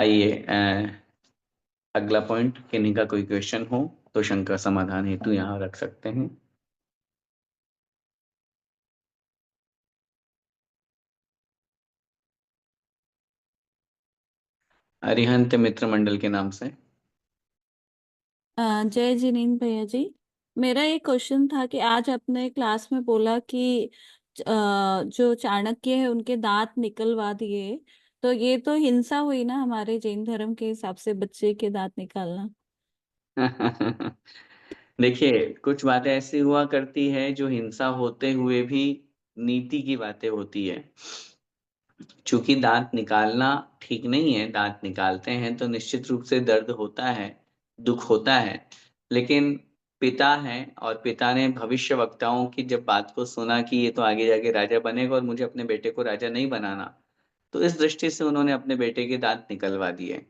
आइए अगला पॉइंट, किन्हीं का कोई क्वेश्चन हो तो शंका समाधान हेतु यहाँ रख सकते हैं। अरिहंत मित्र मंडल के नाम से। जय जिनेन्द्र भैया जी। मेरा एक क्वेश्चन था कि आज आपने क्लास में बोला कि जो चाणक्य है उनके दांत निकलवा दिए, तो ये तो हिंसा हुई ना हमारे जैन धर्म के हिसाब से, बच्चे के दांत निकालना। देखिए, कुछ बातें ऐसी हुआ करती है जो हिंसा होते हुए भी नीति की बातें होती है। चूंकि दांत निकालना ठीक नहीं है, दांत निकालते हैं तो निश्चित रूप से दर्द होता है, दुख होता है, लेकिन पिता हैं और पिता ने भविष्यवक्ताओं की जब बात को सुना कि ये तो आगे जाके राजा बनेगा और मुझे अपने बेटे को राजा नहीं बनाना, तो इस दृष्टि से उन्होंने अपने बेटे के दांत निकलवा दिए।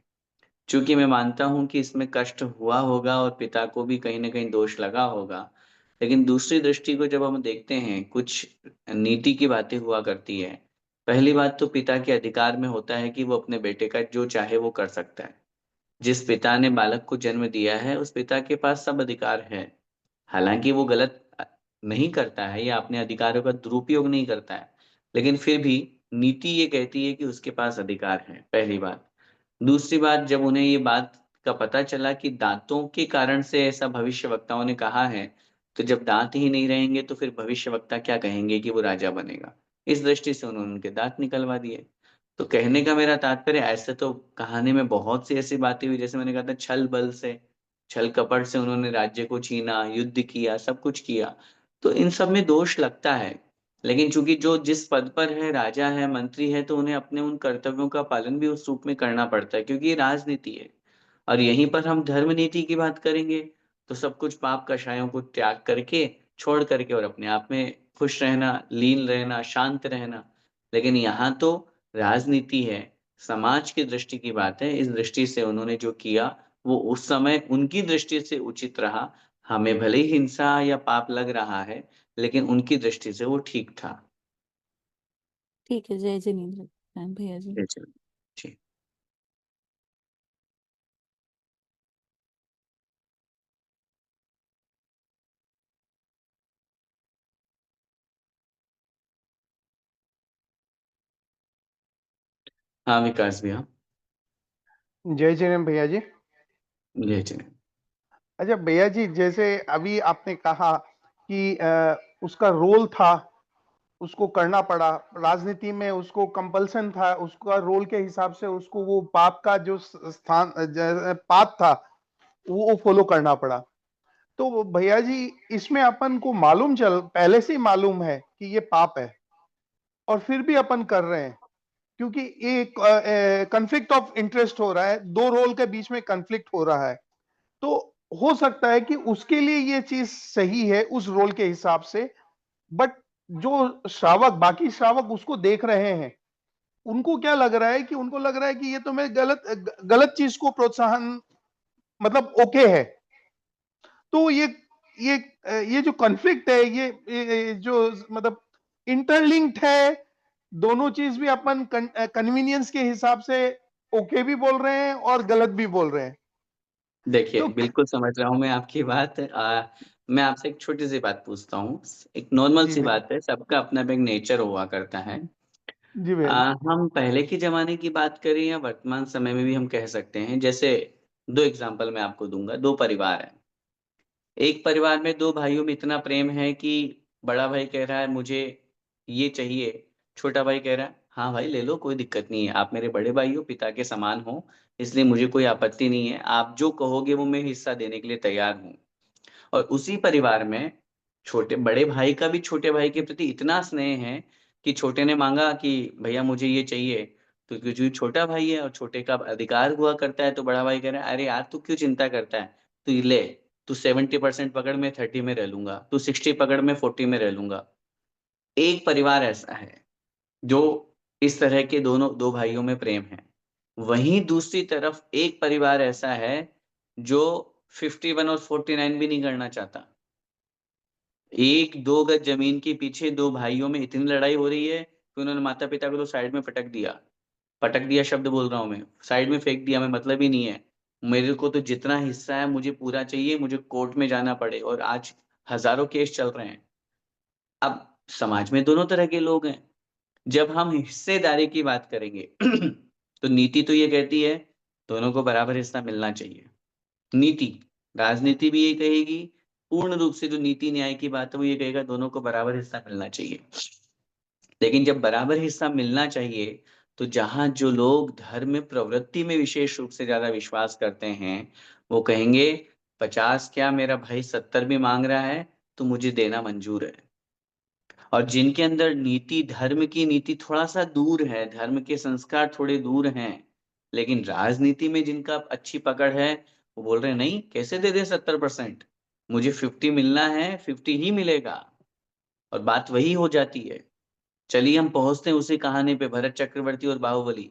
चूंकि मैं मानता हूं कि इसमें कष्ट हुआ होगा और पिता को भी कहीं ना कहीं दोष लगा होगा, लेकिन दूसरी दृष्टि को जब हम देखते हैं, कुछ नीति की बातें हुआ करती है। पहली बात तो पिता के अधिकार में होता है कि वो अपने बेटे का जो चाहे वो कर सकता है। जिस पिता ने बालक को जन्म दिया है उस पिता के पास सब अधिकार है। हालांकि वो गलत नहीं करता है या अपने अधिकारों का दुरुपयोग नहीं करता है, लेकिन फिर भी नीति ये कहती है कि उसके पास अधिकार है, पहली बात। दूसरी बात, जब उन्हें ये बात का पता चला कि दांतों के कारण से ऐसा भविष्यवक्ताओं ने कहा है, तो जब दांत ही नहीं रहेंगे तो फिर भविष्यवक्ता क्या कहेंगे कि वो राजा बनेगा। इस दृष्टि से उन्होंने उनके दांत निकलवा दिए। तो कहने का मेरा तात्पर्य, ऐसे तो कहानी में बहुत सी ऐसी बातें हुई, जैसे मैंने कहा था, छल बल से, छल कपट से उन्होंने राज्य को छीना, युद्ध किया, सब कुछ किया। तो इन सब में दोष लगता है, लेकिन चूंकि जो जिस पद पर है, राजा है, मंत्री है, तो उन्हें अपने उन कर्तव्यों का पालन भी उस रूप में करना पड़ता है, क्योंकि ये राजनीति है। और यहीं पर हम धर्म नीति की बात करेंगे तो सब कुछ पाप कषायों को त्याग करके, छोड़ करके, और अपने आप में खुश रहना, लीन रहना, शांत रहना। लेकिन यहाँ तो राजनीति है, समाज की दृष्टि की बात है। इस दृष्टि से उन्होंने जो किया वो उस समय उनकी दृष्टि से उचित रहा। हमें भले ही हिंसा या पाप लग रहा है, लेकिन उनकी दृष्टि से वो ठीक था। ठीक है, जय जिनेन्द्र भैया जी। जी चलो। जी। हाँ विकास भैया। जय जैन भैया जी। जय चलो। अच्छा भैया जी, जैसे अभी आपने कहा कि उसका रोल था, उसको करना पड़ा, राजनीति में उसको कंपल्सन था, उसका रोल के हिसाब से उसको वो पाप का जो स्थान पाप था वो फॉलो करना पड़ा। तो भैया जी, इसमें अपन को मालूम पहले से ही मालूम है कि ये पाप है, और फिर भी अपन कर रहे हैं, क्योंकि एक कन्फ्लिक्ट ऑफ इंटरेस्ट हो रहा है, दो रोल के बीच में कन्फ्लिक्ट हो रहा है। तो हो सकता है कि उसके लिए ये चीज सही है उस रोल के हिसाब से, बट जो श्रावक, बाकी श्रावक उसको देख रहे हैं, उनको क्या लग रहा है कि उनको लग रहा है कि ये तो मैं गलत चीज को प्रोत्साहन, मतलब ओके है। तो ये ये जो कॉन्फ्लिक्ट है, ये जो मतलब इंटरलिंक्ड है, दोनों चीज भी अपन कन्वीनियंस के हिसाब से ओके भी बोल रहे हैं और गलत भी बोल रहे हैं। देखिए, तो बिल्कुल समझ रहा हूँ मैं आपकी बात। मैं आपसे एक छोटी सी बात पूछता हूँ, एक नॉर्मल जी सी भैया। बात है, सबका अपना एक नेचर हुआ करता है। जी भैया जी। हम पहले के जमाने की बात करें या वर्तमान समय में भी हम कह सकते हैं। जैसे दो एग्जांपल मैं आपको दूंगा। दो परिवार है, एक परिवार में दो भाइयों में इतना प्रेम है कि बड़ा भाई कह रहा है मुझे ये चाहिए, छोटा भाई कह रहा है हाँ भाई ले लो, कोई दिक्कत नहीं है, आप मेरे बड़े भाई हो, पिता के समान हो, इसलिए मुझे कोई आपत्ति नहीं है, आप जो कहोगे वो मैं हिस्सा देने के लिए तैयार हूँ। और उसी परिवार में छोटे बड़े भाई का भी छोटे भाई के प्रति इतना स्नेह है कि छोटे ने मांगा कि भैया मुझे ये चाहिए, तो क्योंकि छोटा भाई है और छोटे का अधिकार हुआ करता है, तो बड़ा भाई कह रहा है अरे यार तू क्यों चिंता करता है, तू ये ले, तू 70% पकड़, में 30 में रह लूंगा, तू 60 पकड़, में 40 में रह लूंगा। एक परिवार ऐसा है जो इस तरह के दोनों दो भाइयों में प्रेम है। वहीं दूसरी तरफ एक परिवार ऐसा है जो 51 और 49 भी नहीं करना चाहता। एक दो गज जमीन के पीछे दो भाइयों में इतनी लड़ाई हो रही है कि उन्होंने माता पिता को तो साइड में पटक दिया। पटक दिया शब्द बोल रहा हूं मैं, साइड में फेंक दिया, मैं मतलब ही नहीं है, मेरे को तो जितना हिस्सा है मुझे पूरा चाहिए, मुझे कोर्ट में जाना पड़े, और आज हजारों केस चल रहे हैं। अब समाज में दोनों तरह के लोग हैं। जब हम हिस्सेदारी की बात करेंगे तो नीति तो ये कहती है दोनों को बराबर हिस्सा मिलना चाहिए। नीति, राजनीति भी ये कहेगी, पूर्ण रूप से जो नीति न्याय की बात है वो ये कहेगा दोनों को बराबर हिस्सा मिलना चाहिए। लेकिन जब बराबर हिस्सा मिलना चाहिए, तो जहां जो लोग धर्म प्रवृत्ति में विशेष रूप से ज्यादा विश्वास करते हैं, वो कहेंगे 50 क्या, मेरा भाई 70 भी मांग रहा है तो मुझे देना मंजूर है। और जिनके अंदर नीति, धर्म की नीति थोड़ा सा दूर है, धर्म के संस्कार थोड़े दूर हैं, लेकिन राजनीति में जिनका अच्छी पकड़ है, वो बोल रहे हैं नहीं, कैसे दे दे 70%, मुझे 50 मिलना है, 50 ही मिलेगा। और बात वही हो जाती है। चलिए हम पहुंचते हैं उसी कहानी पे, भरत चक्रवर्ती और बाहुबली।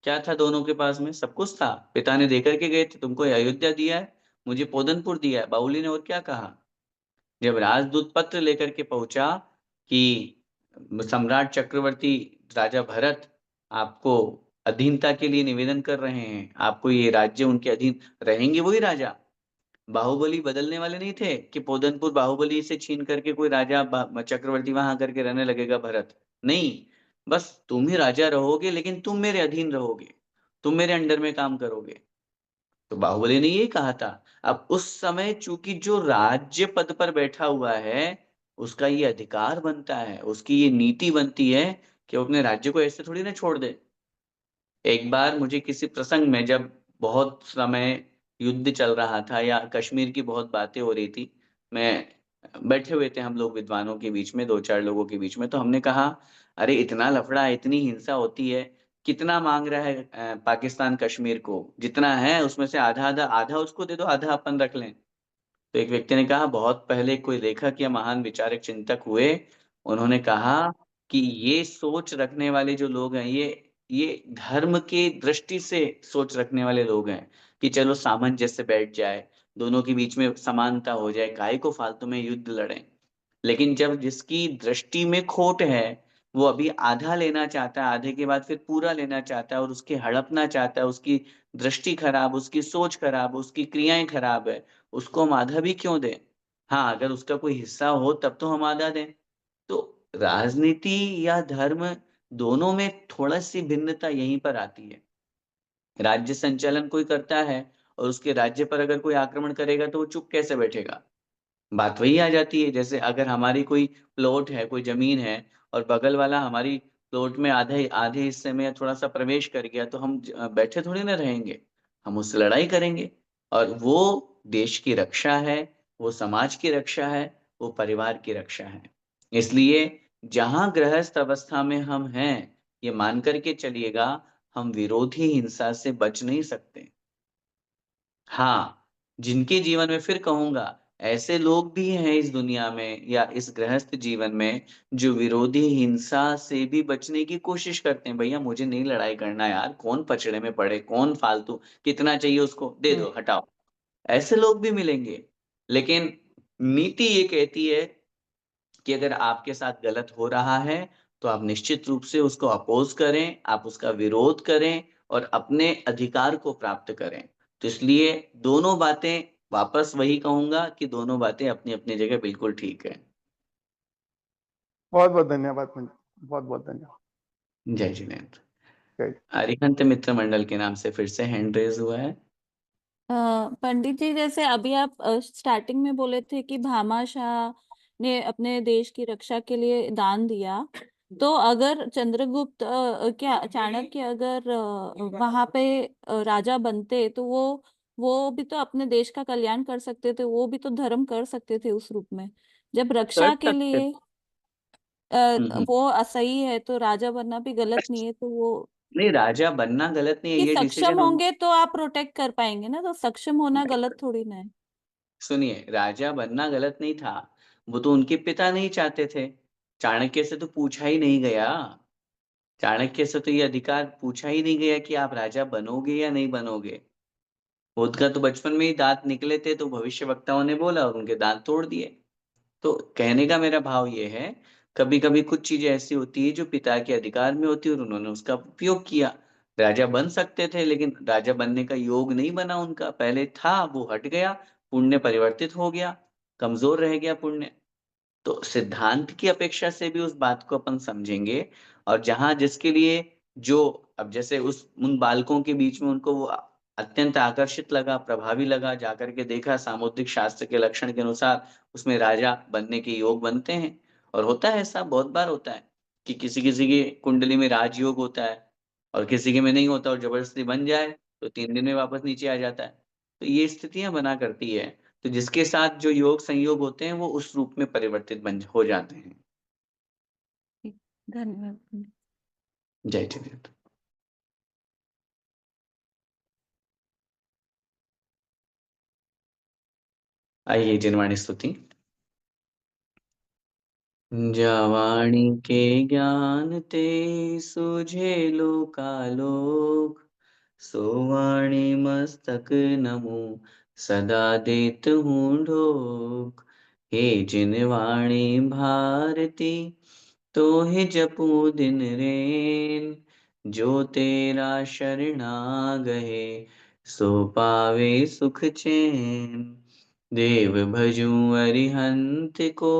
क्या था दोनों के पास में? सब कुछ था, पिता ने देकर के गए थे, तुमको अयोध्या दिया है, मुझे पोदनपुर दिया है। बाहुबली ने और क्या कहा? जब राजदूत पत्र लेकर के पहुंचा कि सम्राट चक्रवर्ती राजा भरत आपको अधीनता के लिए निवेदन कर रहे हैं, आपको ये राज्य उनके अधीन रहेंगे, वही राजा। बाहुबली बदलने वाले नहीं थे कि पोदनपुर बाहुबली से छीन करके कोई राजा चक्रवर्ती वहां करके रहने लगेगा भरत। नहीं, बस तुम ही राजा रहोगे, लेकिन तुम मेरे अधीन रहोगे, तुम मेरे अंडर में काम करोगे। तो बाहुबली ने ये कहा था। अब उस समय चूंकि जो राज्य पद पर बैठा हुआ है, उसका ये अधिकार बनता है, उसकी ये नीति बनती है कि वो अपने राज्य को ऐसे थोड़ी ना छोड़ दे। एक बार मुझे किसी प्रसंग में, जब बहुत समय युद्ध चल रहा था या कश्मीर की बहुत बातें हो रही थी, मैं बैठे हुए थे हम लोग विद्वानों के बीच में, 2-4 लोगों के बीच में, तो हमने कहा अरे इतना लफड़ा, इतनी हिंसा होती है, कितना मांग रहा है पाकिस्तान कश्मीर को? जितना है उसमें से आधा आधा, आधा उसको दे दो, आधा अपन रख लें। तो एक व्यक्ति ने कहा, बहुत पहले कोई लेखक या महान विचारक चिंतक हुए, उन्होंने कहा कि ये सोच रखने वाले जो लोग हैं, ये धर्म के दृष्टि से सोच रखने वाले लोग हैं कि चलो सामंजस्य बैठ जाए, दोनों के बीच में समानता हो जाए, काहे को फालतू में युद्ध लड़ें। लेकिन जब जिसकी दृष्टि में खोट है, वो अभी आधा लेना चाहता है, आधे के बाद फिर पूरा लेना चाहता है, और उसके हड़पना चाहता है, उसकी दृष्टि खराब, उसकी सोच खराब, उसकी क्रियाएं खराब है, उसको हम आधा भी क्यों दें? हाँ, अगर उसका कोई हिस्सा हो तब तो हम आधा दें। तो राजनीति या धर्म, दोनों में थोड़ा सी भिन्नता यहीं पर आती है। राज्य संचालन कोई करता है और उसके राज्य पर अगर कोई आक्रमण करेगा तो वो चुप कैसे बैठेगा? बात वही आ जाती है। जैसे अगर हमारी कोई प्लॉट है, कोई जमीन है, और बगल वाला हमारी प्लॉट में आधे आधे हिस्से में थोड़ा सा प्रवेश कर गया, तो हम बैठे थोड़ी ना रहेंगे, हम उससे लड़ाई करेंगे। और वो देश की रक्षा है, वो समाज की रक्षा है, वो परिवार की रक्षा है। इसलिए जहां गृहस्थ अवस्था में हम हैं, ये मान करके चलिएगा, हम विरोधी हिंसा से बच नहीं सकते। हाँ, जिनके जीवन में, फिर कहूंगा, ऐसे लोग भी हैं इस दुनिया में या इस गृहस्थ जीवन में, जो विरोधी हिंसा से भी बचने की कोशिश करते हैं। भैया मुझे नहीं लड़ाई करना यार, कौन पचड़े में पड़े, कौन फालतू, कितना चाहिए उसको दे दो, हटाओ। ऐसे लोग भी मिलेंगे। लेकिन नीति ये कहती है कि अगर आपके साथ गलत हो रहा है, तो आप निश्चित रूप से उसको अपोज करें, आप उसका विरोध करें और अपने अधिकार को प्राप्त करें। तो इसलिए दोनों बातें, वापस वही कहूंगा कि दोनों बातें अपनी अपनी जगह बिल्कुल ठीक है। बहुत बहुत धन्यवाद पंडित, बहुत बहुत धन्यवाद। जय जिनेन्द्र। जय। अरिहंत मित्र मंडल के नाम से फिर से हैंड रेज हुआ है। पंडित जी, जैसे अभी आप स्टार्टिंग में बोले थे कि भामाशाह ने अपने देश की रक्षा के लिए दान दिया, तो अगर चंद्रगुप्त क्या चाणक्य अगर वहां पे राजा बनते, तो वो भी तो अपने देश का कल्याण कर सकते थे, वो भी तो धर्म कर सकते थे उस रूप में। जब कर रक्षा के सकते। लिए हम्म। वो असही है, तो राजा बनना भी गलत नहीं है, तो वो नहीं, राजा बनना गलत नहीं है, कि ये सक्षम डिसीजन हम। होंगे तो आप प्रोटेक्ट कर पाएंगे ना, तो सक्षम होना गलत थोड़ी ना है। सुनिए, राजा बनना गलत नहीं था, वो तो उनके पिता नहीं चाहते थे। चाणक्य से तो पूछा ही नहीं गया, चाणक्य से तो ये अधिकार पूछा ही नहीं गया कि आप राजा बनोगे या नहीं बनोगे। उनका तो बचपन में ही दांत निकले थे, तो भविष्यवक्ताओं ने बोला और उनके दांत तोड़ दिए। तो कहने का मेरा भाव ये है, कभी कभी कुछ चीजें ऐसी होती है जो पिता के अधिकार में होती है और उन्होंने उसका उपयोग किया। राजा बन सकते थे, लेकिन राजा बनने का योग नहीं बना उनका, पहले था वो हट गया, पुण्य परिवर्तित हो गया, कमजोर रह गया पुण्य। तो सिद्धांत की अपेक्षा से भी उस बात को अपन समझेंगे, और जहां जिसके लिए जो, अब जैसे उन बालकों के बीच में उनको वो अत्यंत आकर्षित लगा, प्रभावी लगा, जाकर के देखा सामुद्रिक शास्त्र के लक्षण के अनुसार उसमें राजा बनने के योग बनते हैं। और होता है ऐसा, बहुत बार होता है कि किसी किसी की कुंडली में राजयोग होता है और किसी के में नहीं होता, और जबरदस्ती बन जाए तो 3 दिन में वापस नीचे आ जाता है। तो ये स्थितियां बना करती है। तो जिसके साथ जो योग संयोग होते हैं वो उस रूप में परिवर्तित बन हो जाते हैं। धन्यवाद। जय जगन्नाथ। आइए जिनवाणी स्तुति। जावाणी के ज्ञान ते सुझे लोकालोक, सोवाणी मस्तक नमो सदा देत हूँ ढोक। हे जिनवाणी भारती तो हे जपू दिन रेन, जो तेरा शरणा गए सो पावे सुख चैन। देव भजूं अरिहंत को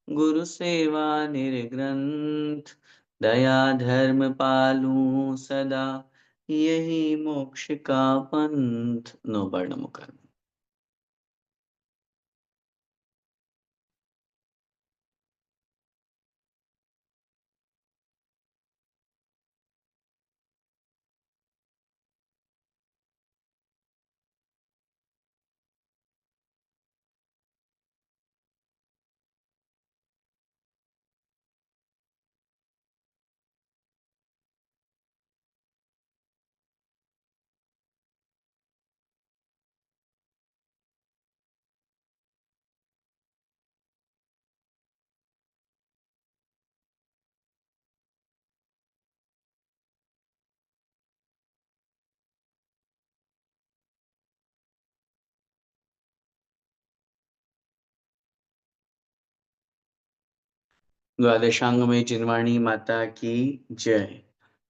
गुरु सेवा निर्ग्रंथ, दया धर्म पालूं सदा यही मोक्ष का पंथ। नो वर्ण मुकर। द्वादशांग में जिनवाणी माता की जय।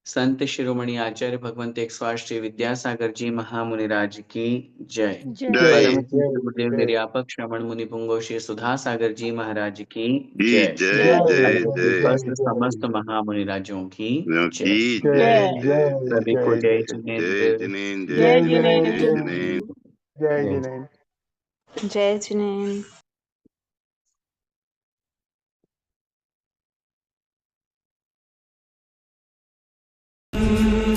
संत शिरोमणि आचार्य भगवंत 108 श्री विद्यासागर जी महामुनिराज की जय। जय परम पूज्य गुरुदेव निर्यापक श्रवण मुनि पुंगव श्री सुधा सागर जी महाराज की जी जय। जय जय उपस्थित जय समस्त महामुनिराजों की जय। की जय जय सभी को जय जय जिनेन्द्र। जिनेन्द्र जय जय जिनेन्द्र, जिनेन्द्र। जय जय। जिनेन्द्र। जय जिनेन्द्र। Thank you.